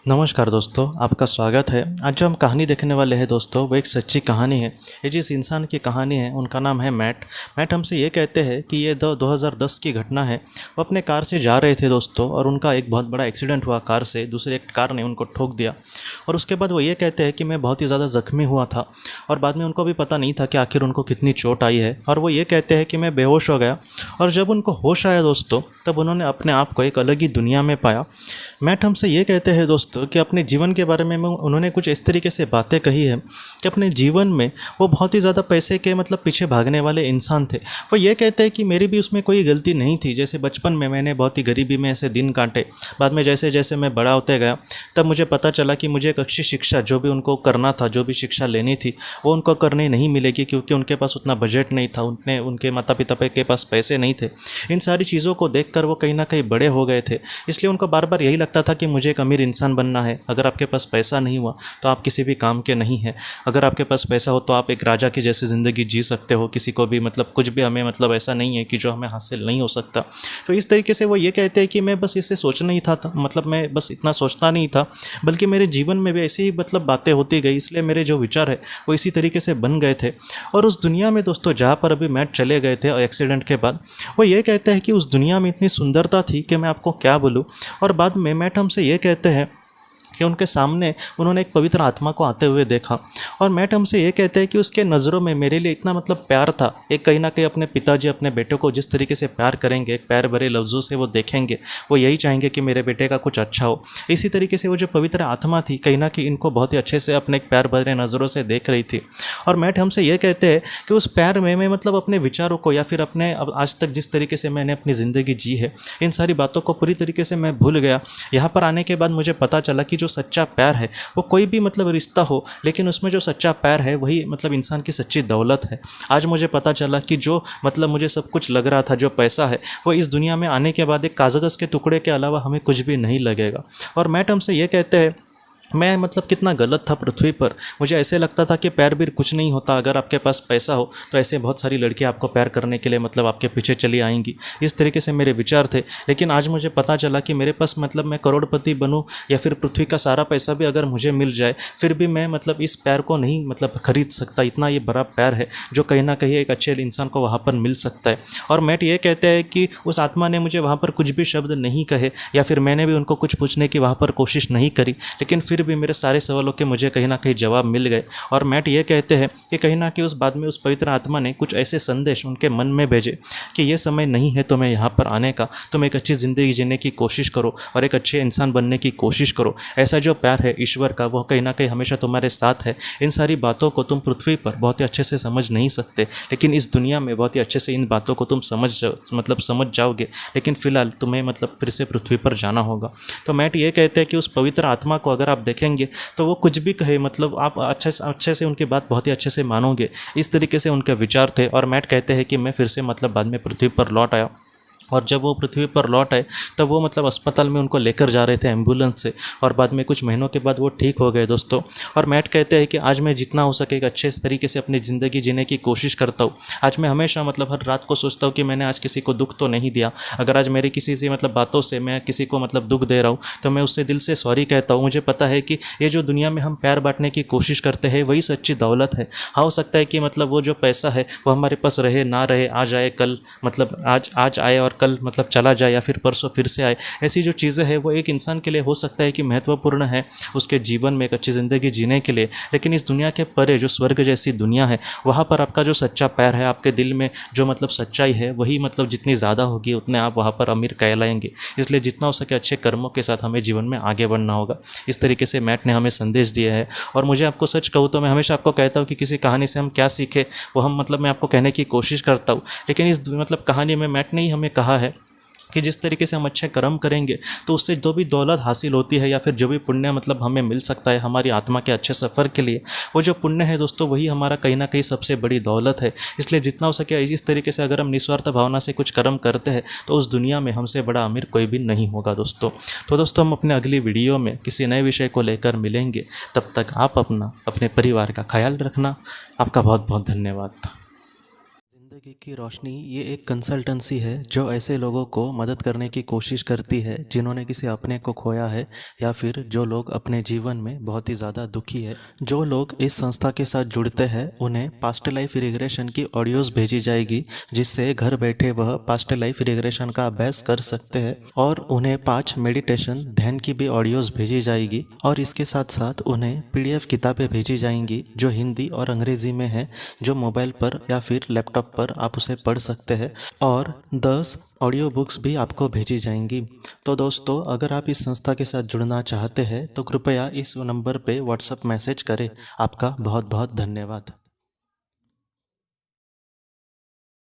नमस्कार दोस्तों, आपका स्वागत है। आज जो हम कहानी देखने वाले हैं दोस्तों, वो एक सच्ची कहानी है। ये जिस इंसान की कहानी है उनका नाम है मैट। मैट हमसे ये कहते हैं कि ये 2010 की घटना है। वो अपने कार से जा रहे थे दोस्तों, और उनका एक बहुत बड़ा एक्सीडेंट हुआ कार से। दूसरे एक कार ने उनको ठोक दिया, और उसके बाद वो ये कहते हैं कि मैं बहुत ही ज़्यादा ज़ख्मी हुआ था, और बाद में उनको भी पता नहीं था कि आखिर उनको कितनी चोट आई है। और वो ये कहते हैं कि मैं बेहोश हो गया, और जब उनको होश आया दोस्तों, तब उन्होंने अपने आप को एक अलग ही दुनिया में पाया। मैट हमसे ये कहते हैं दोस्तों कि अपने जीवन के बारे में उन्होंने कुछ इस तरीके से बातें कही है कि अपने जीवन में वो बहुत ही ज़्यादा पैसे के पीछे भागने वाले इंसान थे। वो ये कहते हैं कि मेरी भी उसमें कोई गलती नहीं थी। जैसे बचपन में मैंने बहुत ही गरीबी में ऐसे दिन काटे, बाद में जैसे जैसे मैं बड़ा होते गया, तब मुझे पता चला कि मुझे एक अच्छी शिक्षा जो भी उनको करना था, जो भी शिक्षा लेनी थी, वो उनको करने नहीं मिलेगी, क्योंकि उनके पास उतना बजट नहीं था, उनके माता पिता के पास पैसे नहीं थे। इन सारी चीज़ों को देखकर वो कहीं ना कहीं बड़े हो गए थे। इसलिए उनको बार बार यही लगता था कि मुझे एक अमीर इंसान बनना है। अगर आपके पास पैसा नहीं हुआ तो आप किसी भी काम के नहीं हैं। अगर आपके पास पैसा हो तो आप एक राजा की जैसी ज़िंदगी जी सकते हो। किसी को भी कुछ भी हमें ऐसा नहीं है कि जो हमें हासिल नहीं हो सकता। तो इस तरीके से वो ये कहते हैं कि मैं बस इससे सोचना ही था मैं बस इतना सोचता नहीं था, बल्कि मेरे जीवन में भी ऐसी ही बातें होती गई। इसलिए मेरे जो विचार है वो इसी तरीके से बन गए थे। और उस दुनिया में दोस्तों जहाँ पर अभी मैट चले गए थे एक्सीडेंट के बाद, वो ये कहते हैं कि उस दुनिया में इतनी सुंदरता थी कि मैं आपको क्या बोलूँ। और बाद में मैट हमसे ये कहते हैं कि उनके सामने उन्होंने एक पवित्र आत्मा को आते हुए देखा। और मैट हमसे ये कहते हैं कि उसके नज़रों में मेरे लिए इतना प्यार था। एक कहीं ना कहीं अपने पिताजी अपने बेटे को जिस तरीके से प्यार करेंगे, एक प्यार भरे लफ्ज़ों से वो देखेंगे, वो यही चाहेंगे कि मेरे बेटे का कुछ अच्छा हो। इसी तरीके से वो जो पवित्र आत्मा थी कहीं ना कहीं इनको बहुत ही अच्छे से अपने एक प्यार भरे नज़रों से देख रही थी। और मैट हमसे ये कहते हैं कि उस प्यार में मैं अपने विचारों को, या फिर अपने अब आज तक जिस तरीके से मैंने अपनी ज़िंदगी जी है, इन सारी बातों को पूरी तरीके से मैं भूल गया। यहाँ पर आने के बाद मुझे पता चला कि जो सच्चा प्यार है वो कोई भी रिश्ता हो, लेकिन उसमें जो सच्चा प्यार है वही इंसान की सच्ची दौलत है। आज मुझे पता चला कि जो मुझे सब कुछ लग रहा था, जो पैसा है, वो इस दुनिया में आने के बाद एक कागज़ के टुकड़े के अलावा हमें कुछ भी नहीं लगेगा। और मैट हमसे ये कहते हैं मैं कितना गलत था पृथ्वी पर। मुझे ऐसे लगता था कि प्यार भी कुछ नहीं होता। अगर आपके पास पैसा हो तो ऐसे बहुत सारी लड़कियां आपको प्यार करने के लिए आपके पीछे चली आएंगी। इस तरीके से मेरे विचार थे। लेकिन आज मुझे पता चला कि मेरे पास मैं करोड़पति बनूं या फिर पृथ्वी का सारा पैसा भी अगर मुझे मिल जाए, फिर भी मैं इस प्यार को नहीं खरीद सकता। इतना ये बड़ा प्यार है जो कहीं ना कहीं एक अच्छे इंसान को वहाँ पर मिल सकता है। और मैट ये कहते हैं कि उस आत्मा ने मुझे वहाँ पर कुछ भी शब्द नहीं कहे, या फिर मैंने भी उनको कुछ पूछने की वहाँ पर कोशिश नहीं करी, लेकिन फिर भी मेरे सारे सवालों के मुझे कहीं ना कहीं जवाब मिल गए। और मैट ये कहते हैं कि कहीं ना कहीं उस बाद में उस पवित्र आत्मा ने कुछ ऐसे संदेश उनके मन में भेजे कि ये समय नहीं है तुम्हें यहाँ पर आने का। तुम एक अच्छी ज़िंदगी जीने की कोशिश करो और एक अच्छे इंसान बनने की कोशिश करो। ऐसा जो प्यार है ईश्वर का, वो कहीं ना कहीं हमेशा तुम्हारे साथ है। इन सारी बातों को तुम पृथ्वी पर बहुत ही अच्छे से समझ नहीं सकते, लेकिन इस दुनिया में बहुत ही अच्छे से इन बातों को तुम समझ जाओगे। लेकिन फिलहाल तुम्हें फिर से पृथ्वी पर जाना होगा। तो मैट ये कहते हैं कि उस पवित्र आत्मा को अगर आप देखेंगे तो वो कुछ भी कहे, आप अच्छे से उनकी बात बहुत ही अच्छे से मानोगे। इस तरीके से उनके विचार थे। और मैट कहते हैं कि मैं फिर से बाद में पृथ्वी पर लौट आया। और जब वो पृथ्वी पर लौट आए तब वो अस्पताल में उनको लेकर जा रहे थे एम्बुलेंस से, और बाद में कुछ महीनों के बाद वो ठीक हो गए दोस्तों। और मैट कहते हैं कि आज मैं जितना हो सके एक अच्छे तरीके से अपनी ज़िंदगी जीने की कोशिश करता हूँ। आज मैं हमेशा हर रात को सोचता हूँ कि मैंने आज किसी को दुख तो नहीं दिया। अगर आज मेरी किसी से बातों से मैं किसी को दुख दे रहा हूँ तो मैं उससे दिल से सॉरी कहता हूँ। मुझे पता है कि ये जो दुनिया में हम प्यार बांटने की कोशिश करते हैं वही सच्ची दौलत है। हाँ, हो सकता है कि वो जो पैसा है वो हमारे पास रहे ना रहे, आज आए कल आज आए और कल चला जाए, या फिर परसों फिर से आए। ऐसी जो चीज़ें हैं वो एक इंसान के लिए हो सकता है कि महत्वपूर्ण है उसके जीवन में एक अच्छी ज़िंदगी जीने के लिए, लेकिन इस दुनिया के परे जो स्वर्ग जैसी दुनिया है, वहाँ पर आपका जो सच्चा प्यार है, आपके दिल में जो सच्चाई है, वही जितनी ज़्यादा होगी उतने आप वहाँ पर अमीर कहलाएंगे। इसलिए जितना हो सके अच्छे कर्मों के साथ हमें जीवन में आगे बढ़ना होगा। इस तरीके से मैट ने हमें संदेश दिया है। और मुझे आपको सच कहूँ तो मैं हमेशा आपको कहता हूँ कि किसी कहानी से हम क्या सीखे वो हम मैं आपको कहने की कोशिश करता हूँ। लेकिन इस कहानी में मैट ने ही हमें कहा है कि जिस तरीके से हम अच्छे कर्म करेंगे तो उससे जो भी दौलत हासिल होती है, या फिर जो भी पुण्य हमें मिल सकता है हमारी आत्मा के अच्छे सफ़र के लिए, वो जो पुण्य है दोस्तों वही हमारा कहीं ना कहीं सबसे बड़ी दौलत है। इसलिए जितना हो सके इस तरीके से अगर हम निस्वार्थ भावना से कुछ कर्म करते हैं तो उस दुनिया में हमसे बड़ा अमीर कोई भी नहीं होगा दोस्तों। तो दोस्तों हम अपने अगली वीडियो में किसी नए विषय को लेकर मिलेंगे। तब तक आप अपने परिवार का ख्याल रखना। आपका बहुत बहुत धन्यवाद। ज़िंदगी की रोशनी ये एक कंसल्टेंसी है जो ऐसे लोगों को मदद करने की कोशिश करती है जिन्होंने किसी अपने को खोया है या फिर जो लोग अपने जीवन में बहुत ही ज़्यादा दुखी है। जो लोग इस संस्था के साथ जुड़ते हैं उन्हें पास्ट लाइफ रिग्रेशन की ऑडियोज़ भेजी जाएगी, जिससे घर बैठे वह पास्ट लाइफ रिग्रेशन का अभ्यास कर सकते हैं। और उन्हें 5 मेडिटेशन ध्यान की भी ऑडियोज़ भेजी जाएगी और इसके साथ साथ उन्हें PDF किताबें भेजी जाएंगी जो हिंदी और अंग्रेज़ी में है, जो मोबाइल पर या फिर लैपटॉप पर आप उसे पढ़ सकते हैं। और 10 ऑडियो बुक्स भी आपको भेजी जाएंगी। तो दोस्तों, अगर आप इस संस्था के साथ जुड़ना चाहते हैं तो कृपया इस नंबर पे व्हाट्सएप मैसेज करें। आपका बहुत बहुत धन्यवाद।